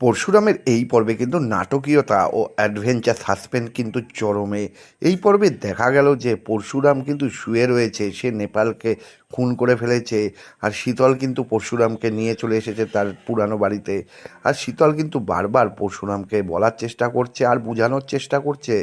পরশুরামের এই পর্বে কিন্তু নাটকীয়তা ও অ্যাডভেঞ্চার সাসপেন্স কিন্তু চরমে। এই পর্বে দেখা গেল যে পরশুরাম কিন্তু শুয়ে রয়েছে, সে নেপালকে খুন করে ফেলেছে। আর শীতল কিন্তু পরশুরামকে নিয়ে চলে এসেছে তার পুরানো বাড়িতে। আর শীতল কিন্তু বারবার পরশুরামকে বলার চেষ্টা করছে আর বোঝানোর চেষ্টা করছে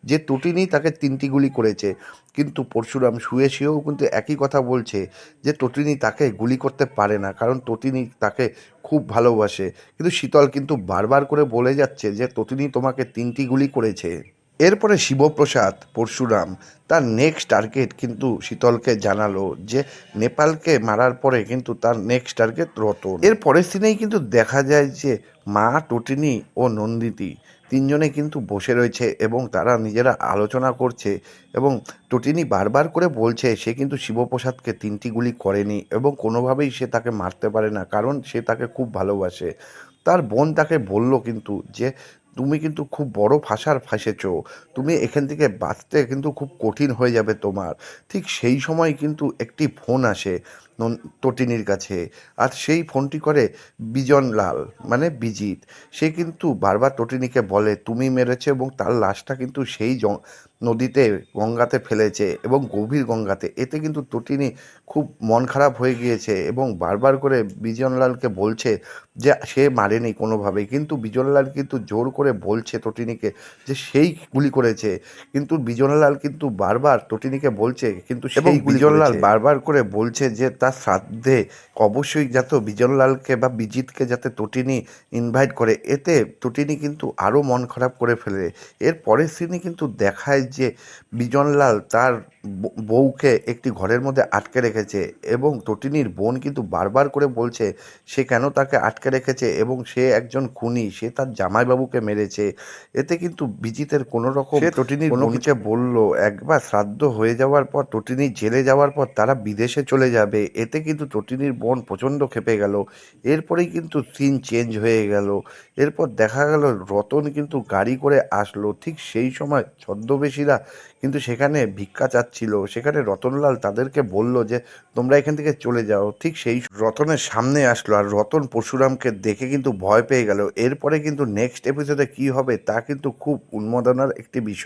যে তটিনী তাকে 3টি গুলি করেছে। কিন্তু পরশুরাম শুয়ে শুয়েও কিন্তু একই কথা বলছে যে তটিনী তাকে গুলি করতে পারে না, কারণ তটিনী তাকে খুব ভালোবাসে। কিন্তু শীতল কিন্তু বারবার করে বলে যাচ্ছে যে তটিনী তোমাকে 3টি গুলি করেছে। এরপরে শিবপ্রসাদ পরশুরাম তার নেক্সট টার্গেট কিন্তু শীতলকে জানালো যে নেপালকে মারার পরে কিন্তু তার নেক্সট টার্গেট রতন। এর পরের সিনেই কিন্তু দেখা যায় যে মা, টটিনী ও নন্দিনী তিনজনে কিন্তু বসে রয়েছে এবং তারা নিজেরা আলোচনা করছে। এবং টটিনী বারবার করে বলছে সে কিন্তু শিবপ্রসাদকে 3টি গুলি করেনি এবং কোনোভাবেই সে তাকে মারতে পারে না, কারণ সে তাকে খুব ভালোবাসে। তার বোন তাকে বলল কিন্তু যে তুমি কিন্তু খুব বড় ফাঁসার ফাঁসেছ, তুমি এখান থেকে বাঁচতে কিন্তু খুব কঠিন হয়ে যাবে তোমার। ঠিক সেই সময় কিন্তু একটি ফোন আসে তটিনীর কাছে। আর সেই ফোনটি করে বিজনলাল, মানে বিজিত। সে কিন্তু বারবার তটিনীকে বলে তুমি মেরেছে এবং তার লাশটা কিন্তু সেই নদীতে গঙ্গাতে ফেলেছে এবং গভীর গঙ্গাতে। এতে কিন্তু তটিনী খুব মন খারাপ হয়ে গিয়েছে এবং বারবার করে বিজনলালকে বলছে যে সে মারেনি কোনোভাবেই। কিন্তু বিজনলাল কিন্তু জোর করে বলছে তটিনীকে যে সেই গুলি করেছে। কিন্তু বিজনলাল কিন্তু বারবার তটিনীকে বলছে কিন্তু সেই বিজনলাল বারবার করে বলছে যে তার শ্রাদ্ধে অবশ্যই যাতে বিজনলালকে বা বিজিতকে যাতে তটিনী ইনভাইট করে। এতে তটিনী কিন্তু আরও মন খারাপ করে ফেলে। এর পরের সিনে কিন্তু দেখায় যে বিজনলাল তার বউকে একটি ঘরের মধ্যে আটকে রেখেছে এবং তটিনীর বোন কিন্তু বারবার করে বলছে সে কেন তাকে আটকে রেখেছে এবং সে একজন খুনি, সে তার জামাইবাবুকে মেরেছে। এতে কিন্তু বিজিতের কোনো রকম সে তটিনীর বোনকে বলল একবার শ্রাদ্ধ হয়ে যাওয়ার পর, তটিনী জেলে যাওয়ার পর তারা বিদেশে চলে যাবে। এতে কিন্তু তটিনীর বোন প্রচণ্ড ক্ষেপে গেল। এরপরেই কিন্তু সিন চেঞ্জ হয়ে গেল। এরপর দেখা গেল রতন কিন্তু গাড়ি করে আসলো। ঠিক সেই সময় ছদ্মবেশীরা কিন্তু সেখানে ভিক্ষা চাচ্ছিল। সেখানে রতনলাল তাদেরকে বলল যে তোমরা এখান থেকে চলে যাও। ঠিক সেই রতনের সামনে আসলো আর রতন পরশুরামকে দেখে কিন্তু ভয় পেয়ে গেল। এরপরে কিন্তু নেক্সট এপিসোডে কী হবে তা কিন্তু খুব উন্মাদনার একটি বিষয়।